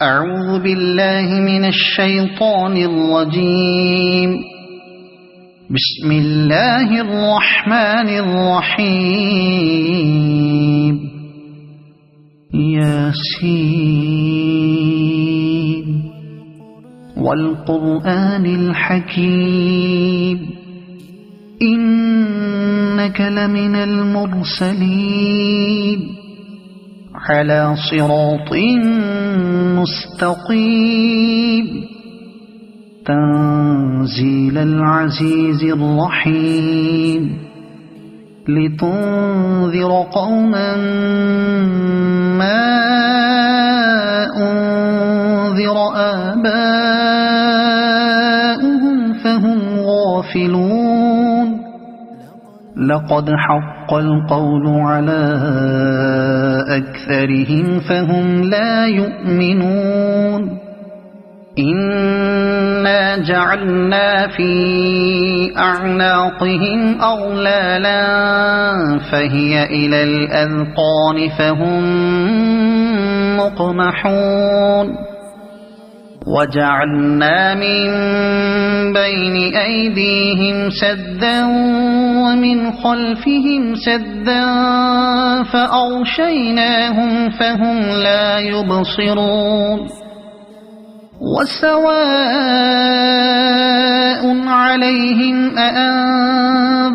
أعوذ بالله من الشيطان الرجيم. بسم الله الرحمن الرحيم. ياسين والقرآن الحكيم إنك لمن المرسلين على صراط مستقيم تنزيل العزيز الرحيم لتنذر قوما ما أنذر آباؤهم فهم غافلون. لقد حق القول على أكثرهم فهم لا يؤمنون. إنا جعلنا في أعناقهم أغلالا فهي إلى الأذقان فهم مقمحون. وجعلنا من بين أيديهم سدا ومن خلفهم سدا فأغشيناهم فهم لا يبصرون. وسواء عليهم أأنذرتهم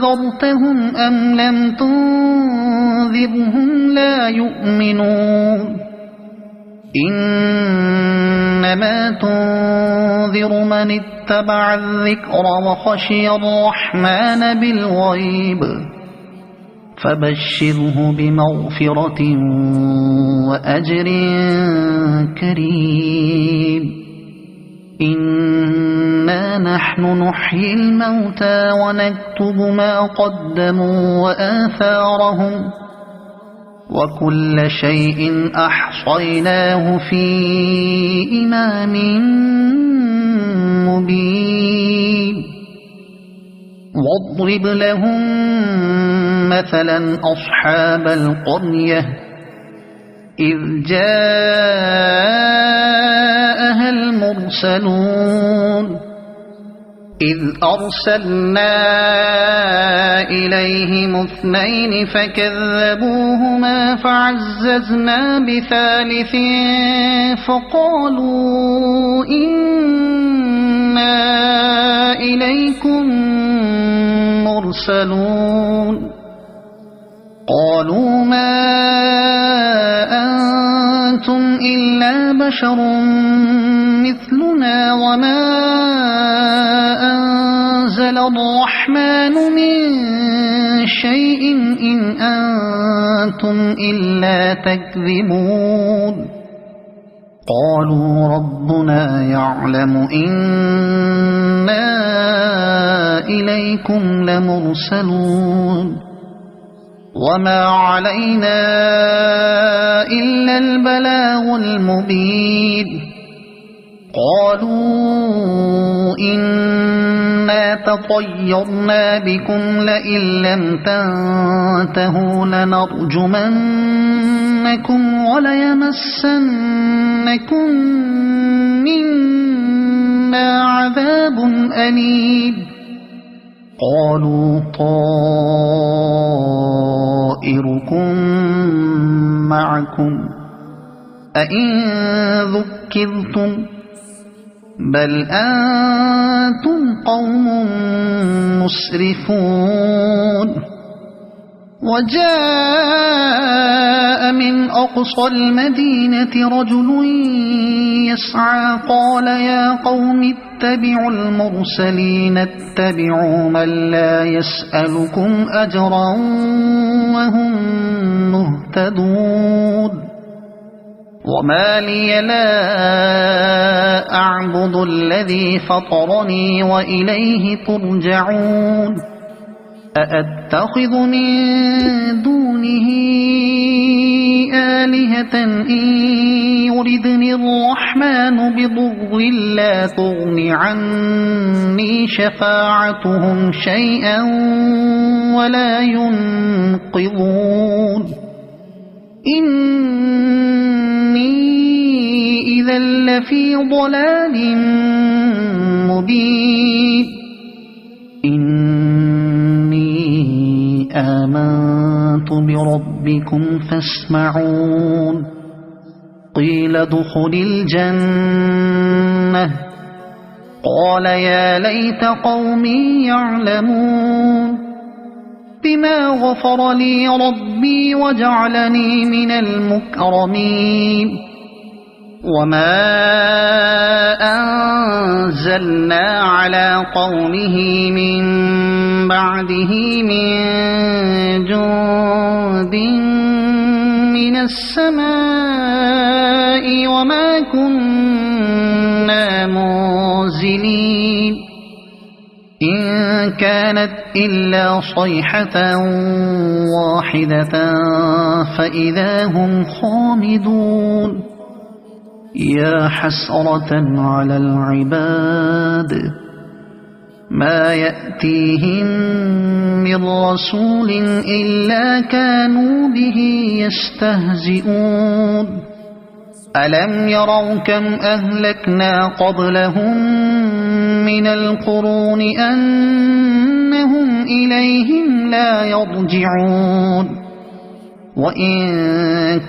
أم لم تنذرهم لا يؤمنون. إنما تنذر من اتبع الذكر وخشي الرحمن بالغيب فبشره بمغفرة وأجر كريم. إنا نحن نحيي الموتى ونكتب ما قدموا وآثارهم وكل شيء أحصيناه في إمام مبين. واضرب لهم مثلا أصحاب القرية إذ جاءها المرسلون إذ أرسلنا إليهم اثنين فكذبوهما فعززنا بثالث فقالوا إنا إليكم مرسلون. قالوا ما أنتم إلا بشر مثلنا وما أنزل الرحمن من شيء إن أنتم إلا تكذبون. قالوا ربنا يعلم إنا إليكم لمرسلون وما علينا إلا البلاغ المبين. قالوا إنا تطيرنا بكم لئن لم تنتهوا لنرجمنكم وليمسنكم منا عذاب أليم. قالوا طائركم معكم أئن ذكرتم بل أنتم قوم مسرفون. وجاء من أقصى المدينة رجل يسعى قال يا قوم اتبعوا المرسلين اتبعوا من لا يسألكم أجرا وهم مهتدون. وما لي لا أعبد الذي فطرني وإليه ترجعون. أأتخذ من دونه آلهة إن يردني الرحمن بضر لا تغن عني شفاعتهم شيئا ولا ينقذون. إني إذا لفي ضلال مبين إني آمنت بربكم فاسمعون قيل ادخل الجنة قال يا ليت قومي يعلمون بما غفر لي ربي وجعلني من المكرمين وما أنزلنا على قومه من بعده من جند من السماء وما كنا منزلين إن كانت إلا صيحة واحدة فإذا هم خامدون يا حسرة على العباد ما يأتيهم من رسول إلا كانوا به يستهزئون ألم يروا كم أهلكنا قبلهم من القرون أنهم إليهم لا يرجعون وإن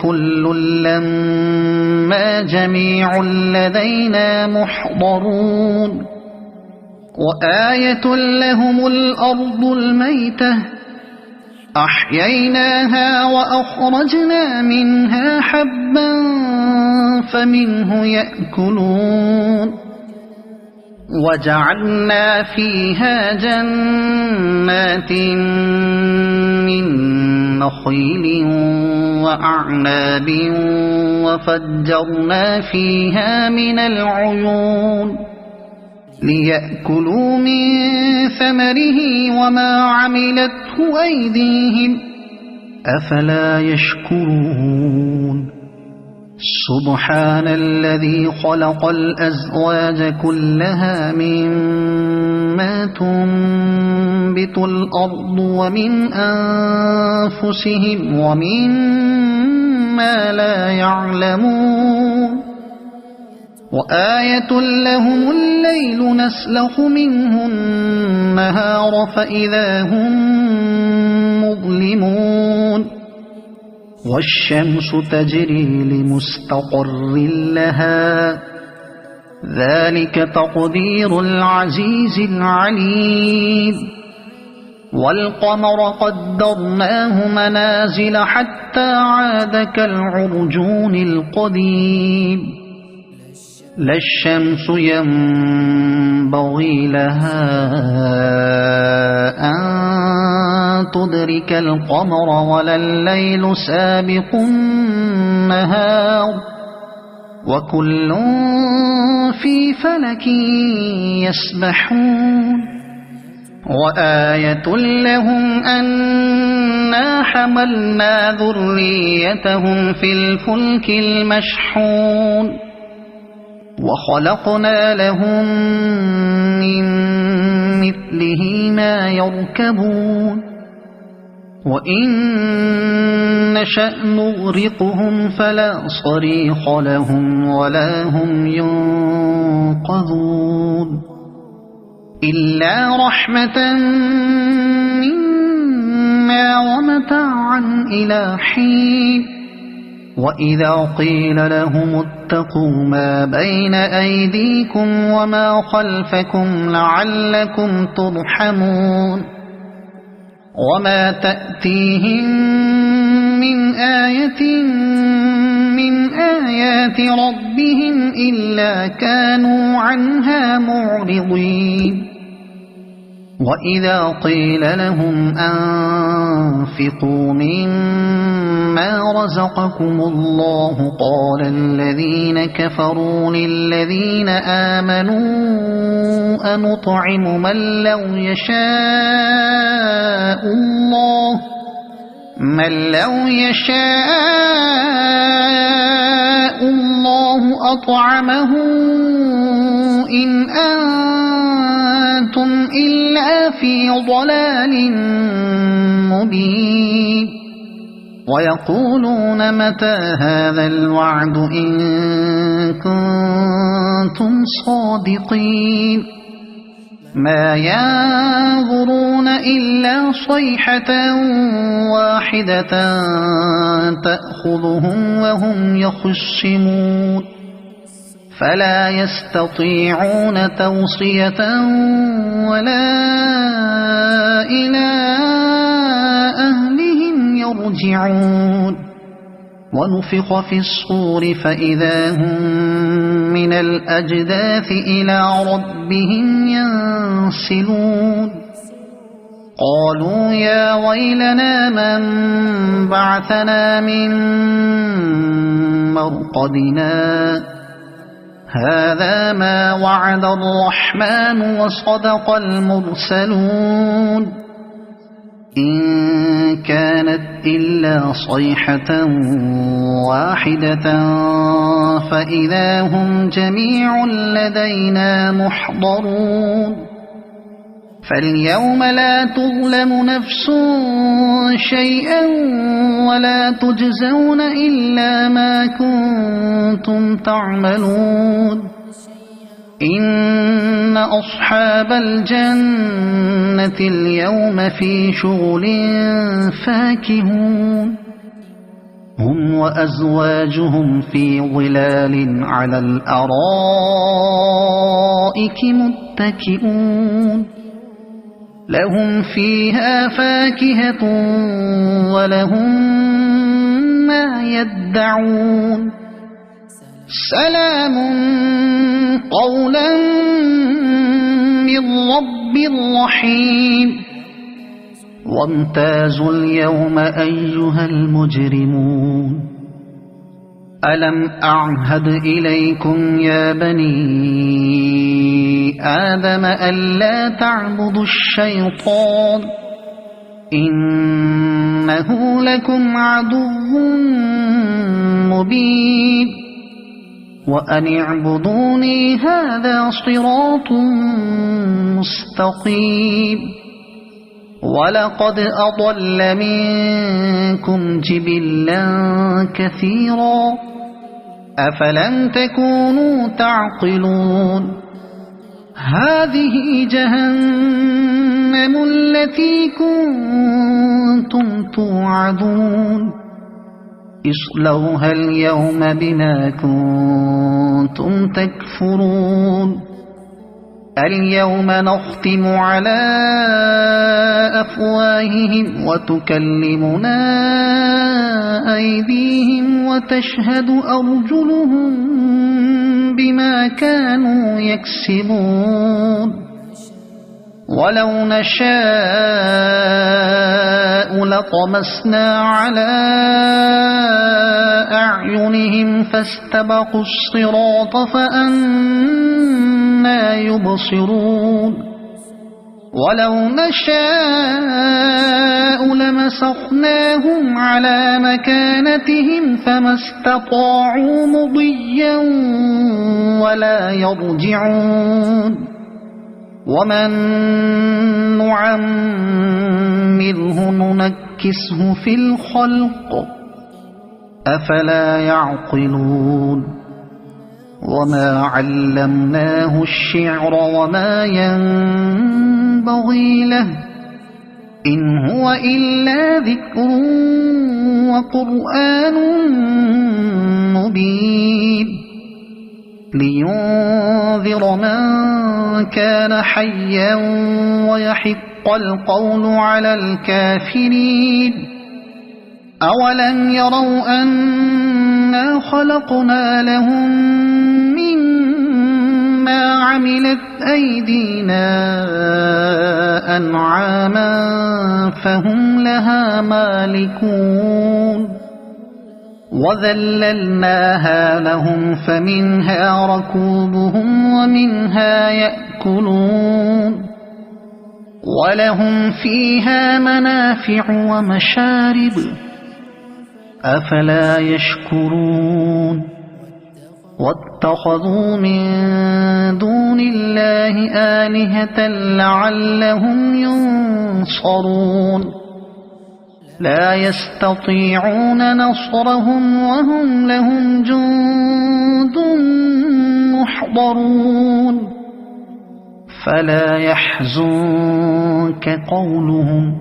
كل لما جميع لدينا محضرون وآية لهم الأرض الميتة أحييناها وأخرجنا منها حبا فمنه يأكلون وجعلنا فيها جنات من نخيل وأعناب وفجرنا فيها من العيون ليأكلوا من ثمره وما عملته أيديهم أفلا يشكرون سبحان الذي خلق الأزواج كلها مما تنبت الأرض ومن أنفسهم ومما لا يعلمون وآية لهم الليل نسلخ منه النهار فإذا هم مظلمون والشمس تجري لمستقر لها ذلك تقدير العزيز العليم والقمر قدرناه منازل حتى عاد كالعرجون القديم لا الشمس ينبغي لها أن تدرك القمر ولا الليل سابق النهار وكل في فلك يسبحون وآية لهم أنا حملنا ذريتهم في الفلك المشحون وخلقنا لهم من مثله ما يركبون وإن نشأ نغرقهم فلا صريخ لهم ولا هم ينقذون إلا رحمة منا ومتاعا إلى حين وإذا قيل لهم اتقوا ما بين أيديكم وما خلفكم لعلكم ترحمون وما تأتيهم من آية من آيات ربهم إلا كانوا عنها معرضين وإذا قيل لهم أنفقوا مما رزقكم الله قال الذين كفروا للذين آمنوا أنطعم من لو يشاء الله أطعمه إن أنتم إلا في ضلال مبين ويقولون متى هذا الوعد إن كنتم صادقين ما ينظرون إلا صيحة واحدة تأخذهم وهم يخصمون فلا يستطيعون توصية ولا إلى أهلهم يرجعون ونفخ في الصور فإذا هم من الأجداث إلى ربهم ينسلون قالوا يا ويلنا من بعثنا من مرقدنا هذا ما وعد الرحمن وصدق المرسلون إن كانت إلا صيحة واحدة فإذا هم جميع لدينا محضرون فاليوم لا تظلم نفس شيئا ولا تجزون إلا ما كنتم تعملون إن أصحاب الجنة اليوم في شغل فاكهون هم وأزواجهم في ظلال على الأرائك متكئون لهم فيها فاكهة ولهم ما يدعون سلام قولا من رب رحيم وامتازوا اليوم أيها المجرمون ألم أعهد إليكم يا بني آدم ألا تعبدوا الشيطان إنه لكم عدو مبين وأن اعبدوني هذا صراط مستقيم ولقد أضل منكم جبلا كثيرا أفلم تكونوا تعقلون هذه جهنم التي كنتم توعدون اصلوها اليوم بما كنتم تكفرون اليوم نختم على أفواههم وتكلمنا أيديهم وتشهد أرجلهم بما كانوا يكسبون ولو نشاء لطمسنا على أعينهم فاستبقوا الصراط فأنى يبصرون ولو نشاء لمسخناهم على مكانتهم فما استطاعوا مضيا ولا يرجعون ومن نعمره ننكسه في الخلق أفلا يعقلون وما علمناه الشعر وما ينبغي له إن هو إلا ذكر وقرآن مبين لينذر من كان حيا ويحق القول على الكافرين أولم يروا أنا خلقنا لهم مما عملت أيدينا أنعاما فهم لها مالكون وذللناها لهم فمنها ركوبهم ومنها يأكلون ولهم فيها منافع ومشارب أفلا يشكرون واتخذوا من دون الله آلهة لعلهم ينصرون لا يستطيعون نصرهم وهم لهم جند محضرون فلا يحزنك قولهم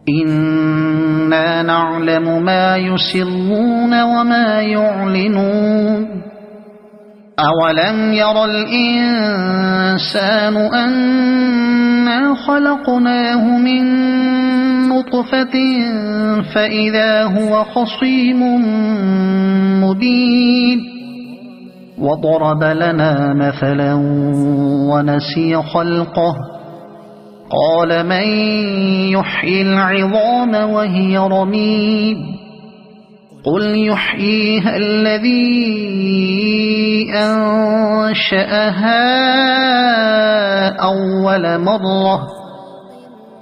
إنا نعلم ما يسرون وما يعلنون أولم ير الإنسان أنا خلقناه من نطفة فإذا هو خصيم مبين وضرب لنا مثلا ونسي خلقه قال من يحيي العظام وهي رميم قل يحييها الذي أنشأها أول مرة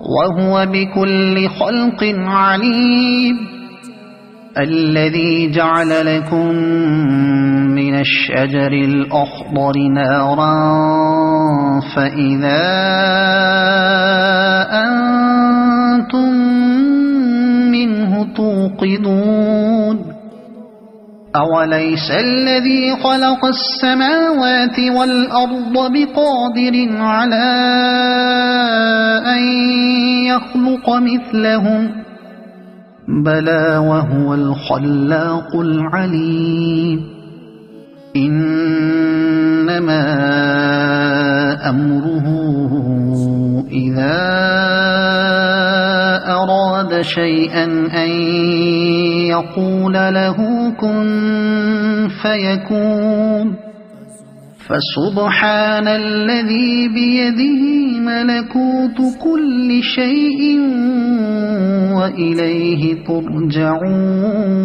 وهو بكل خلق عليم الذي جعل لكم من الشجر الأخضر نارا فإذا أنتم منه توقدون أوليس الذي خلق السماوات والأرض بقادر على أن يخلق مثلهم بلى وهو الخلاق العليم إنما أمره إذا أراد شيئا أن يقول له كن فيكون فسبحان الذي بيده ملكوت كل شيء وإليه ترجعون